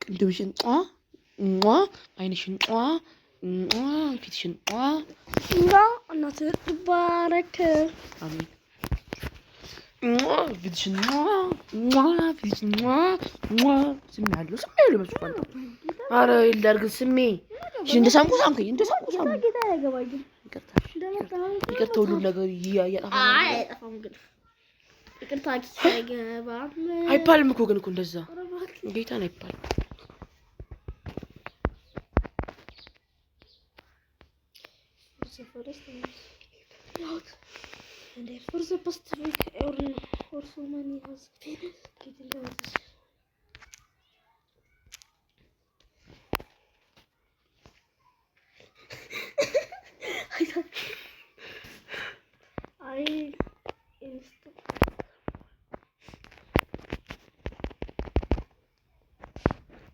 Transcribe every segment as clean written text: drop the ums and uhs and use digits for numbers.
ቅድምሽን አይንሽን ፊትሽን እናትህ ትባረክ። አሜን። ፊትሽን ስሜ ያለው መስፋን አረ ይላርግ ስሜ እንደ ሳምኩ ሳምኩኝ ይቅርታ ሁሉን ነገር አይባልም እኮ ግን እኮ እንደዛ ጌታን አይባልም። And for the past week or so many has getting out.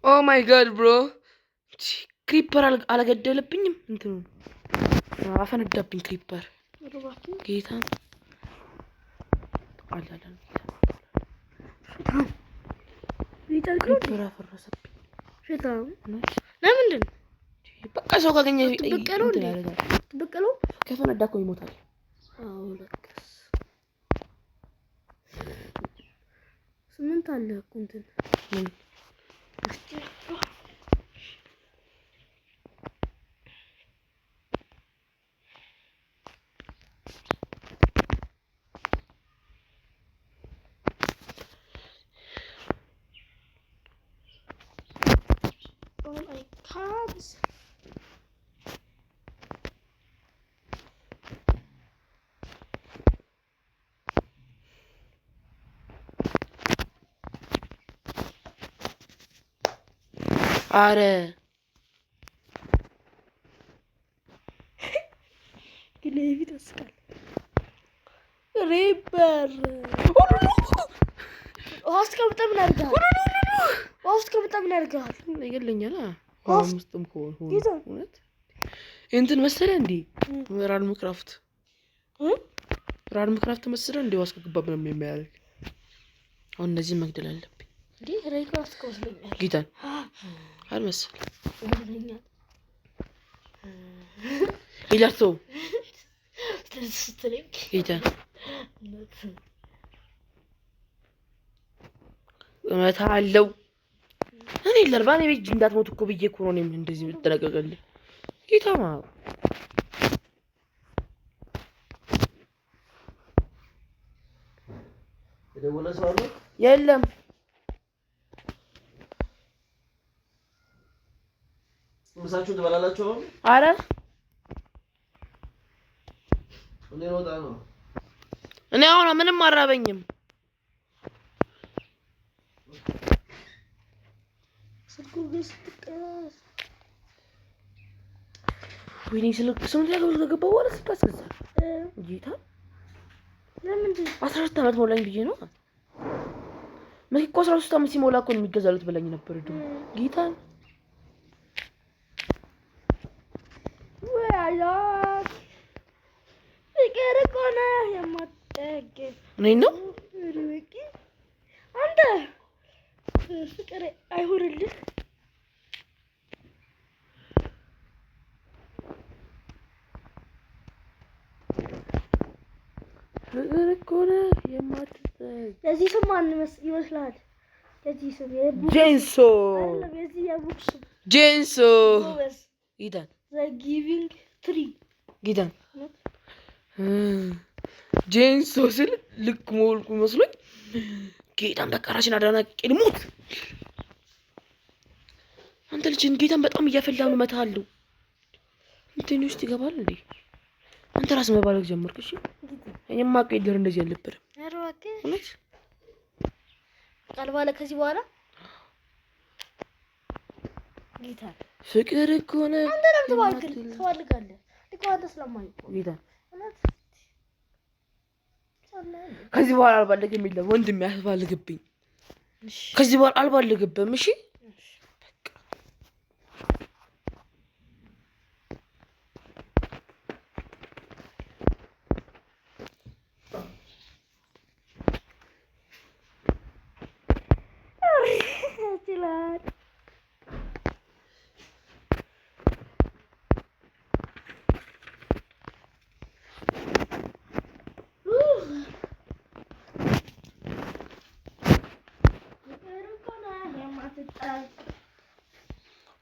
Oh my god, bro. ክሪፐር አላገደለብኝም እንትኑ አፈነዳብኝ ክሪፐር ጌታን አላላል ክሪፐር አፈረሰብኝ። ለምንድን በቃ ሰው ካገኘ በቀሉ ከፈነዳ እኮ ይሞታል። አዎ ለካስ 8 አለ እኮ እንትን አረ ግሌቪት አስቃል ሪበር ሆስት ምን አድርጋል ይገለኛል። አምስትም ከሆነ እውነት እንትን መሰለ እንዴ ራድምክራፍት መሰለ እንዴ ዋስከግባ ምንም የሚያደርግ አሁን እነዚህ መግደል አለብኝ እንዴ ሬክራፍት ከወስለኛል ጌታን አልመሰል ይላርቶ ጌታን እመታ አለው እኔ ለርባኔ ቤት እንዳትሞት እኮ ብዬ እኮ ነው እንደዚህ የምትጠነቀቀልኝ ጌታማ የደወለ ሰው አለ የለም። ምሳችሁን ትበላላችሁ? አረ እኔ አሁን ምንም አራበኝም። ወይኔ ስልክ ስንት ያገባው ገባው ወራ ስታስገዛ ጌታ ለምንድን 14 አመት ሞላኝ ብዬ ነው። መኪኮ 13 አመት ሲሞላ እኮ ነው የሚገዛሉት ብለኝ ነበር ዱ ጌታ ወያላ ፍቅር እኮ ነው የማትጠግ እኔ ነው ሩቂ አንተ ፍቅር አይሆንልህ ፍቅር እኮ ነው የማትጠግ ለዚህ ስም ማን ይመስላል? ለዚህ ስም ጄንሶ አይደለም የዚህ የቡክስ ጄንሶ ጌታን the giving tree ጌታን ጄንሶ ስል ልክ ሞልኩ መስሎኝ ጌታን በቃ ራስን አዳናቂ ልሙት። አንተ ልጅን ጌታን በጣም እያፈላው ነው መታለው እንትን ውስጥ ይገባል እንዴ? አንተ ራስ መባለግ ጀመርክ። እሺ የማውቀው ይደር እንደዚህ አልነበረም። አረዋከ እውነት ቀልባለ ከዚህ በኋላ ጌታ ፍቅር እኮ ነው አንተ ለምን ትባልጋለህ? ልኳንተ ስለማይ ጌታ እውነት ከዚህ በኋላ አልባለግም የለም ወንድም ያስባልግብኝ ከዚህ በኋላ አልባልግብም። እሺ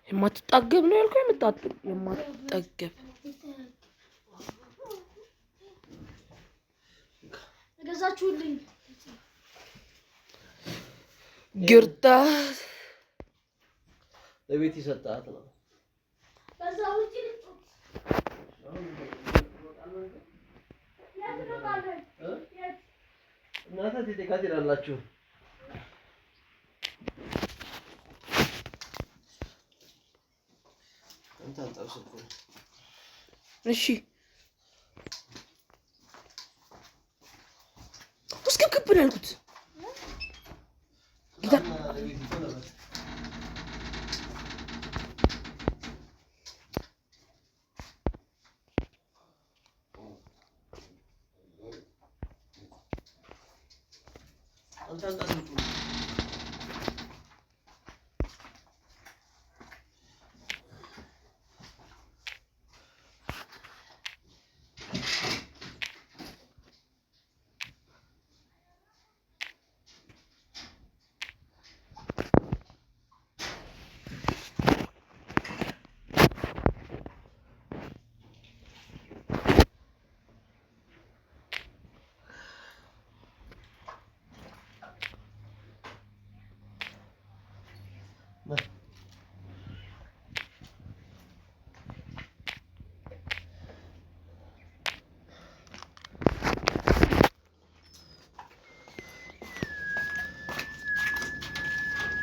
የማትጣገብ ነው ያልኩህ? የማትጠገብ ገዛችሁልኝ ግርታ ለቤት ይሰጣት ነው። ከዛ ውጪ እናንተ ትቴካት ይላላችሁ። አንተ አንጣብሰኩ። እሺ ውስጥ ነው ያልኩት። ጌታ አንተ አንጣብሰኩ። Nah.